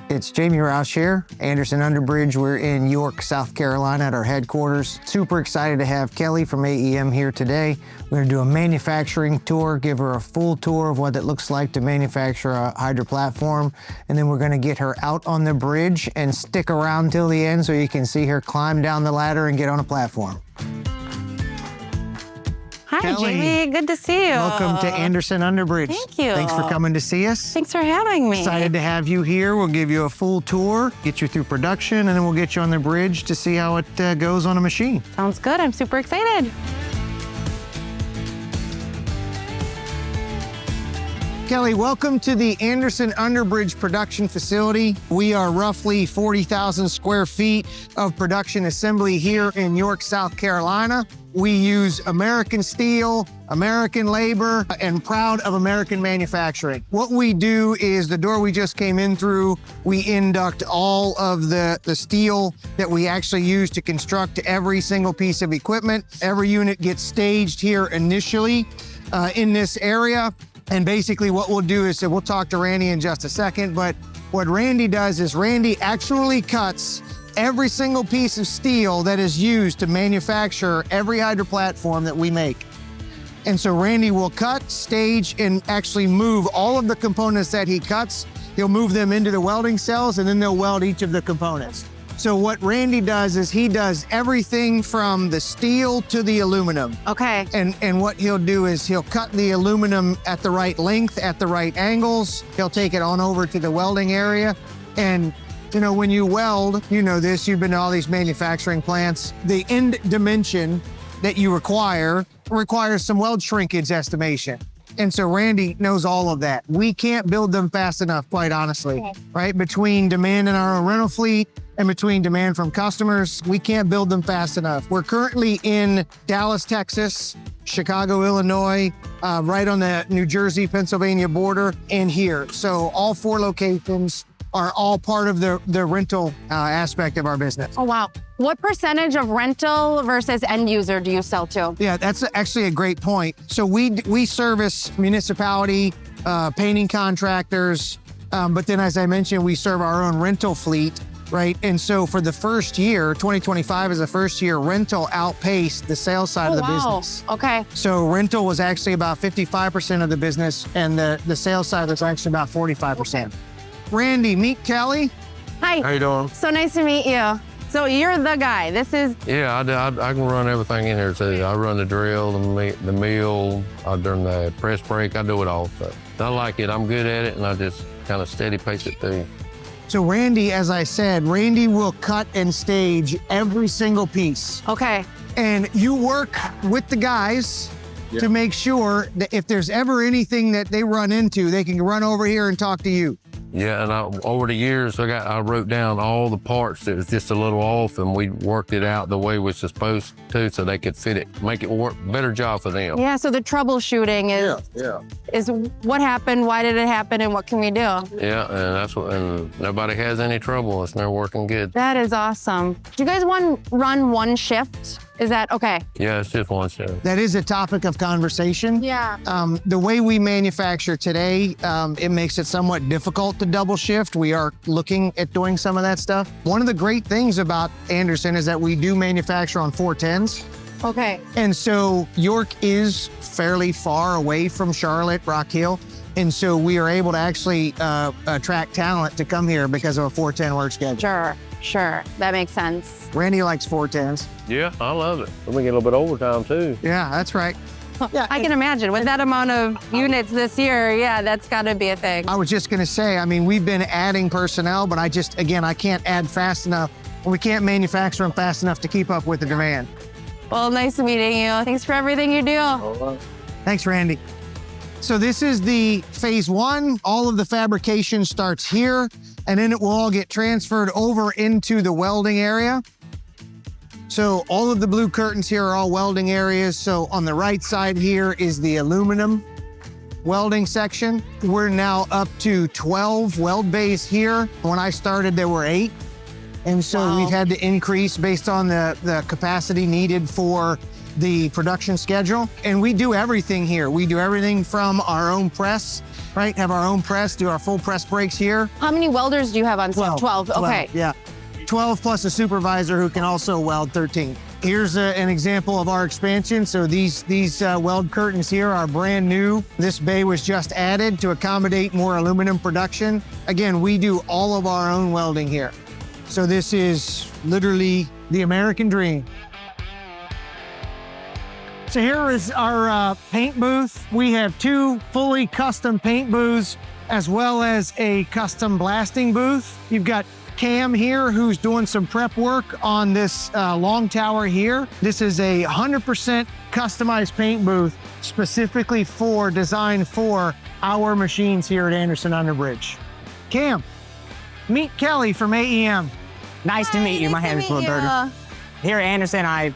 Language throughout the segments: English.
It's Jamie Roush here, Anderson UnderBridge. We're in York, South Carolina at our headquarters. Super excited to have Kelly from AEM here today. We're gonna do a manufacturing tour, give her a full tour of what it looks like to manufacture a hydro platform. And then we're gonna get her out on the bridge and stick around till the end so you can see her climb down the ladder and get on a platform. Hi, Kelly, Jamie. Good to see you. Welcome to Anderson UnderBridge. Thank you. Thanks for coming to see us. Thanks for having me. Excited to have you here. We'll give you a full tour, get you through production, and then we'll get you on the bridge to see how it goes on a machine. Sounds good. I'm super excited. Kelly, welcome to the Anderson UnderBridge production facility. We are roughly 40,000 square feet of production assembly here in York, South Carolina. We use American steel, American labor, and proud of American manufacturing. What we do is the door we just came in through, we induct all of the steel that we actually use to construct every single piece of equipment. Every unit gets staged here initially in this area. And basically what we'll do is, we'll talk to Randy in just a second, but what Randy does is Randy actually cuts every single piece of steel that is used to manufacture every hydro platform that we make. And so Randy will cut, stage, and actually move all of the components that he cuts. He'll move them into the welding cells, and then they'll weld each of the components. So what Randy does is he does everything from the steel to the aluminum. Okay. And what he'll do is he'll cut the aluminum at the right length, at the right angles. He'll take it on over to the welding area. And you know, when you weld, you know this, you've been to all these manufacturing plants, the end dimension that you requires some weld shrinkage estimation. And so Randy knows all of that. We can't build them fast enough, quite honestly, right? Between demand in our own rental fleet and between demand from customers, we can't build them fast enough. We're currently in Dallas, Texas, Chicago, Illinois, right on the New Jersey, Pennsylvania border, and here. So all 4 locations are all part of the rental aspect of our business. Oh, wow. What percentage of rental versus end user do you sell to? Yeah, that's actually a great point. So we service municipality, painting contractors, but then as I mentioned, we serve our own rental fleet, right? And so for the first year, 2025 is the first year, rental outpaced the sales side of the business. Okay. So rental was actually about 55% of the business, and the sales side was actually about 45%. Randy, meet Kelly. Hi. How you doing? So nice to meet you. So you're the guy. This is... Yeah, I can run everything in here too. I run the drill, the mill, during the press break, I do it all. So I like it, I'm good at it, and I just kind of steady pace it through. So Randy, as I said, Randy will cut and stage every single piece. Okay. And you work with the guys to make sure that if there's ever anything that they run into, they can run over here and talk to you. Yeah, and over the years, I wrote down all the parts that was just a little off, and we worked it out the way we were supposed to, so they could fit it, make it work, better job for them. Yeah, so the troubleshooting is what happened, why did it happen, and what can we do? Yeah, and that's what, and nobody has any trouble. It's now working good. That is awesome. Do you guys run one shift? Is that okay? Yeah, it's just one shift. That is a topic of conversation. Yeah. The way we manufacture today, it makes it somewhat difficult to double shift. We are looking at doing some of that stuff. One of the great things about Anderson is that we do manufacture on 410s. Okay. And so York is fairly far away from Charlotte, Rock Hill. And so we are able to actually attract talent to come here because of a 410 work schedule. Sure. That makes sense. Randy likes 410s. Yeah, I love it. We get a little bit of overtime too. Yeah, that's right. Yeah, I can imagine with that amount of units this year, yeah, that's gotta be a thing. I was just gonna say, I mean, we've been adding personnel, but I can't add fast enough. We can't manufacture them fast enough to keep up with the demand. Well, nice meeting you. Thanks for everything you do. All right. Thanks, Randy. So this is the phase 1. All of the fabrication starts here, and then it will all get transferred over into the welding area. So all of the blue curtains here are all welding areas. So on the right side here is the aluminum welding section. We're now up to 12 weld bays here. When I started, there were 8. And so we've had to increase based on the capacity needed for the production schedule. And we do everything here. We do everything from our own press, right? Have our own press, do our full press breaks here. How many welders do you have on site? 12. Okay. Yeah. 12 plus a supervisor who can also weld 13. Here's an example of our expansion. So these weld curtains here are brand new. This bay was just added to accommodate more aluminum production. Again, we do all of our own welding here. So this is literally the American dream. So here is our paint booth. We have 2 fully custom paint booths as well as a custom blasting booth. You've got Cam here, who's doing some prep work on this long tower here. This is a 100% customized paint booth specifically designed for our machines here at Anderson UnderBridge. Cam, meet Kelly from AEM. Nice to meet you. My name is Will Berger. Here at Anderson, I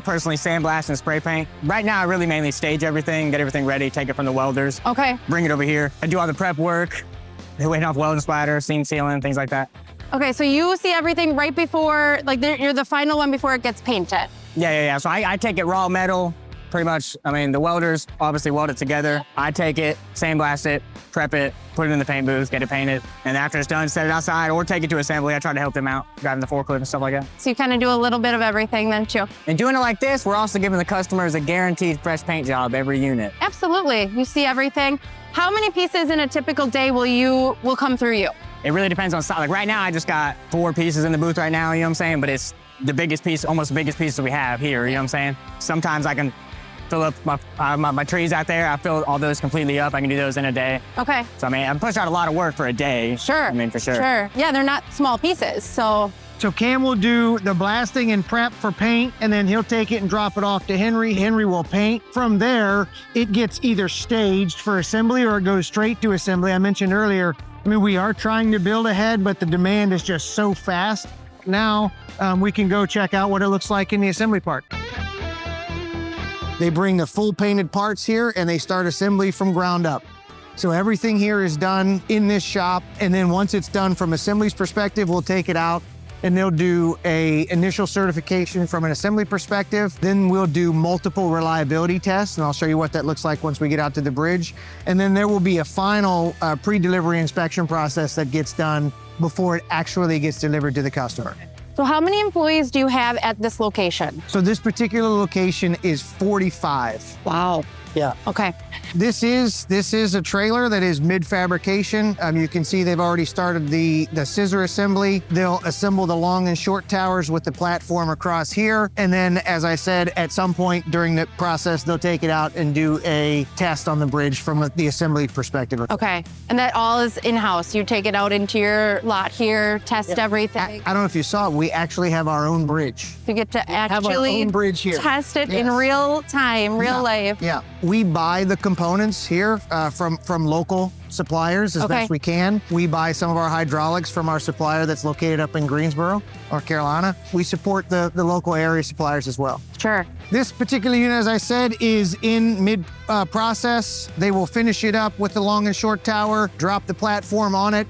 personally sandblast and spray paint. Right now, I really mainly stage everything, get everything ready, take it from the welders. Okay. Bring it over here. I do all the prep work, waiting off welding splatter, seam sealing, things like that. Okay, so you see everything right before, like you're the final one before it gets painted. Yeah. So I take it raw metal, pretty much. I mean, the welders obviously weld it together. I take it, sandblast it, prep it, put it in the paint booth, get it painted. And after it's done, set it outside or take it to assembly. I try to help them out, driving the forklift and stuff like that. So you kind of do a little bit of everything then too. And doing it like this, we're also giving the customers a guaranteed fresh paint job every unit. Absolutely, you see everything. How many pieces in a typical day will come through you? It really depends on style. Like right now, I just got 4 pieces in the booth right now, you know what I'm saying? But it's the biggest piece, almost the biggest piece that we have here, you know what I'm saying? Sometimes I can fill up my trees out there. I fill all those completely up. I can do those in a day. Okay. So I mean, I push out a lot of work for a day. Sure. I mean, for sure. Sure. Yeah, they're not small pieces, so. So Cam will do the blasting and prep for paint, and then he'll take it and drop it off to Henry. Henry will paint. From there, it gets either staged for assembly or it goes straight to assembly. I mentioned earlier, I mean, we are trying to build ahead, but the demand is just so fast. Now we can go check out what it looks like in the assembly part. They bring the full painted parts here and they start assembly from ground up. So everything here is done in this shop. And then once it's done from assembly's perspective, we'll take it out and they'll do a initial certification from an assembly perspective. Then we'll do multiple reliability tests, and I'll show you what that looks like once we get out to the bridge. And then there will be a final pre-delivery inspection process that gets done before it actually gets delivered to the customer. So how many employees do you have at this location? So this particular location is 45. Wow. Yeah. Okay. This is a trailer that is mid-fabrication. You can see they've already started the scissor assembly. They'll assemble the long and short towers with the platform across here. And then, as I said, at some point during the process, they'll take it out and do a test on the bridge from the assembly perspective. Okay. And that all is in-house. You take it out into your lot here, test everything. I don't know if you saw it, we actually have our own bridge. You get to Have our actually own bridge here. test it in real time, real life. Yeah. We buy the components here from local suppliers as best we can. We buy some of our hydraulics from our supplier that's located up in Greensboro, North Carolina. We support the local area suppliers as well. Sure. This particular unit, as I said, is in mid-process. They will finish it up with the long and short tower, drop the platform on it,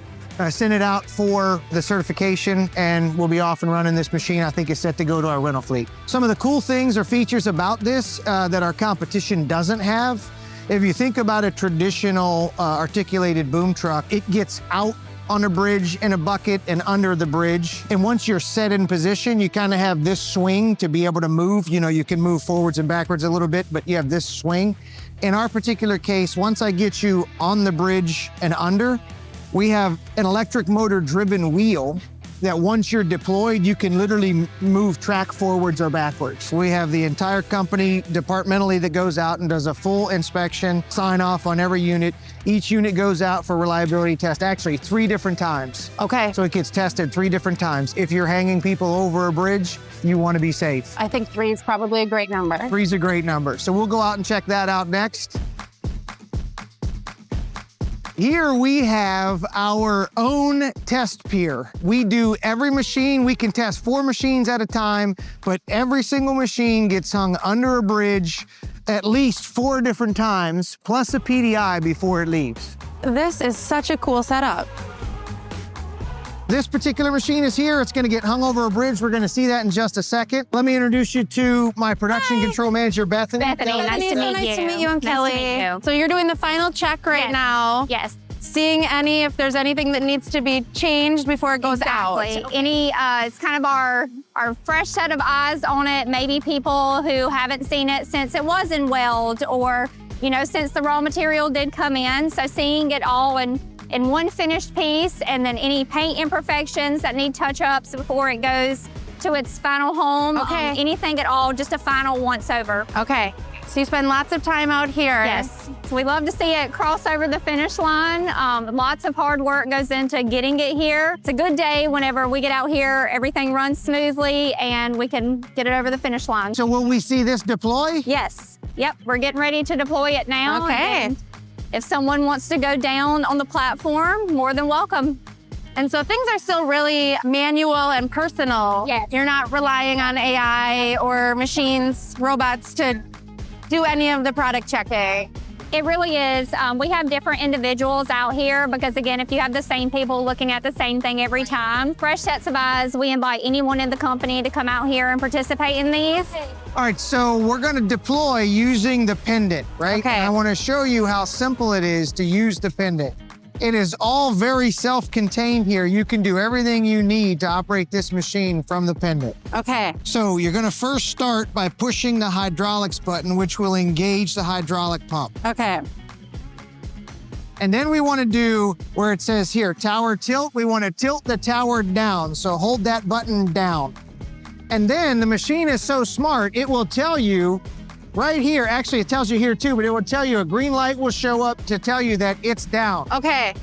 send it out for the certification, and we'll be off and running. This machine, I think, is set to go to our rental fleet. Some of the cool things or features about this that our competition doesn't have, if you think about a traditional articulated boom truck, it gets out on a bridge in a bucket and under the bridge. And once you're set in position, you kind of have this swing to be able to move. You know, you can move forwards and backwards a little bit, but you have this swing. In our particular case, once I get you on the bridge and under, we have an electric motor driven wheel that once you're deployed, you can literally move track forwards or backwards. We have the entire company departmentally that goes out and does a full inspection, sign off on every unit. Each unit goes out for reliability test, actually 3 different times. Okay. So it gets tested 3 different times. If you're hanging people over a bridge, you want to be safe. I think 3 is probably a great number. 3 is a great number. So we'll go out and check that out next. Here we have our own test pier. We do every machine. We can test 4 machines at a time, but every single machine gets hung under a bridge at least 4 different times, plus a PDI before it leaves. This is such a cool setup. This particular machine is here. It's gonna get hung over a bridge. We're gonna see that in just a second. Let me introduce you to my production control manager, Bethany. Bethany, nice to meet you. Nice to meet you, and Nice to Kelly. meet you. So you're doing the final check right Yes. now. Yes. Seeing if there's anything that needs to be changed before it goes Exactly. out. It's kind of our fresh set of eyes on it. Maybe people who haven't seen it since it was in weld, or since the raw material did come in. So seeing it all in one finished piece, and then any paint imperfections that need touch-ups before it goes to its final home. Okay. Anything at all, just a final once-over. Okay. So you spend lots of time out here. Yes. So we love to see it cross over the finish line. Lots of hard work goes into getting it here. It's a good day whenever we get out here, everything runs smoothly, and we can get it over the finish line. So will we see this deploy? Yes. Yep. We're getting ready to deploy it now. Okay. And if someone wants to go down on the platform, more than welcome. And so things are still really manual and personal. Yes. You're not relying on AI or machines, robots to do any of the product checking. It really is. We have different individuals out here because, again, if you have the same people looking at the same thing every time, fresh sets of eyes, we invite anyone in the company to come out here and participate in these. All right, so we're gonna deploy using the pendant, right? Okay. And I wanna show you how simple it is to use the pendant. It is all very self-contained here. You can do everything you need to operate this machine from the pendant. Okay. So you're gonna first start by pushing the hydraulics button, which will engage the hydraulic pump. Okay. And then we wanna do where it says here, tower tilt, we wanna tilt the tower down. So hold that button down. And then the machine is so smart, it will tell you right here, actually it tells you here too, but it will tell you a green light will show up to tell you that it's down. Okay.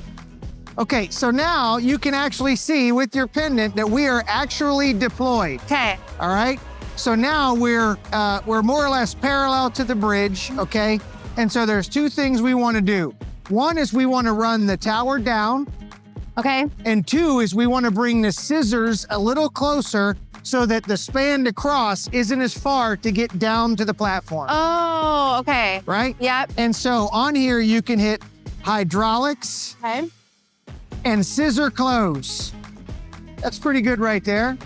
Okay, so now you can actually see with your pendant that we are actually deployed, Okay. all right? So now we're more or less parallel to the bridge, okay? And so there's two things we wanna do. One is we wanna run the tower down, Okay. and two is we wanna bring the scissors a little closer so that the span to cross isn't as far to get down to the platform, Oh, okay. right? Yep. And so on here, you can hit hydraulics Okay. and scissor close. That's pretty good right there.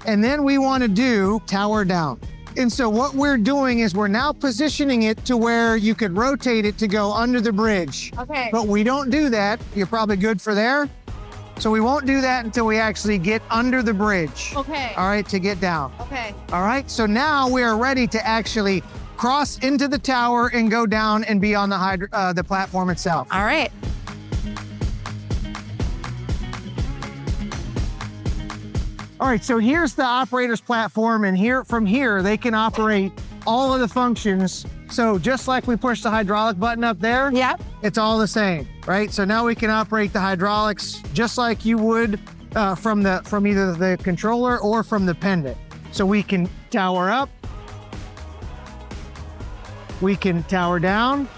And then we want to do tower down. And so what we're doing is we're now positioning it to where you could rotate it to go under the bridge. Okay. But we don't do that. You're probably good for there. So we won't do that until we actually get under the bridge. Okay. All right, to get down. Okay. All right, so now we are ready to actually cross into the tower and go down and be on the platform itself. All right. All right, so here's the operator's platform, and from here, they can operate all of the functions. So just like we push the hydraulic button up there, Yep. it's all the same, right? So now we can operate the hydraulics just like you would from either the controller or from the pendant. So we can tower up, we can tower down.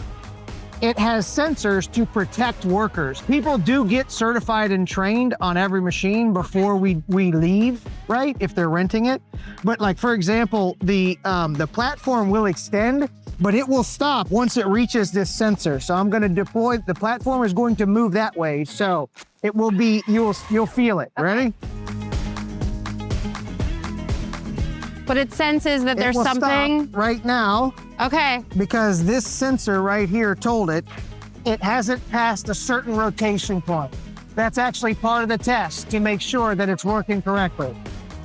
It has sensors to protect workers. People do get certified and trained on every machine before we leave, right? If they're renting it. But like, for example, the platform will extend, but it will stop once it reaches this sensor. So I'm gonna deploy, the platform is going to move that way. So it will be, you'll feel it. Ready? But it senses that It there's will something. stop right now Okay. because this sensor right here told it hasn't passed a certain rotation point. That's actually part of the test to make sure that it's working correctly,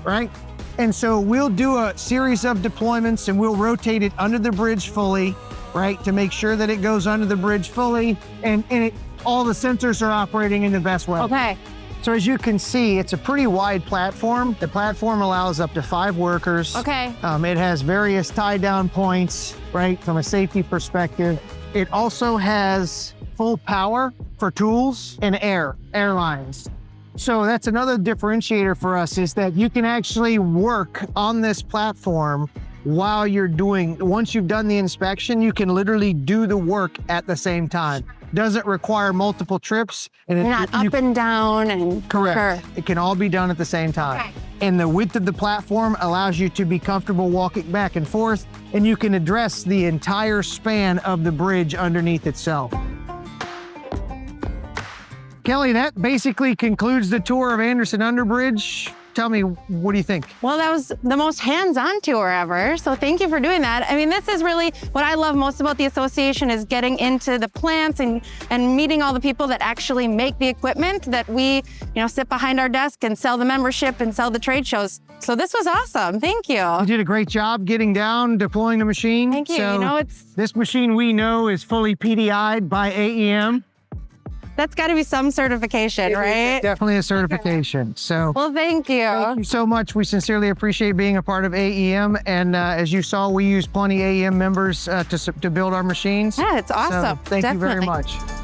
right? And so we'll do a series of deployments and we'll rotate it under the bridge fully, right? To make sure that it goes under the bridge fully and all the sensors are operating in the best way. Okay. So as you can see, it's a pretty wide platform. The platform allows up to 5 workers. Okay. It has various tie down points, right? From a safety perspective. It also has full power for tools and air lines. So that's another differentiator for us is that you can actually work on this platform while once you've done the inspection, you can literally do the work at the same time. Doesn't require multiple trips. And You're not up and down and. Correct. Sure. It can all be done at the same time. Okay. And the width of the platform allows you to be comfortable walking back and forth, and you can address the entire span of the bridge underneath itself. Kelly, that basically concludes the tour of Anderson UnderBridge. Tell me, what do you think? Well, that was the most hands-on tour ever, so thank you for doing that. I mean, this is really what I love most about the association is getting into the plants and meeting all the people that actually make the equipment that we, sit behind our desk and sell the membership and sell the trade shows. So this was awesome. Thank you. You did a great job getting down, deploying the machine. Thank you. So this machine we know is fully PDI'd by AEM. That's got to be some certification, right? Definitely a certification. So, well, thank you. Thank you so much. We sincerely appreciate being a part of AEM. And as you saw, we use plenty AEM members to build our machines. Yeah, it's awesome. So thank you very Definitely. much.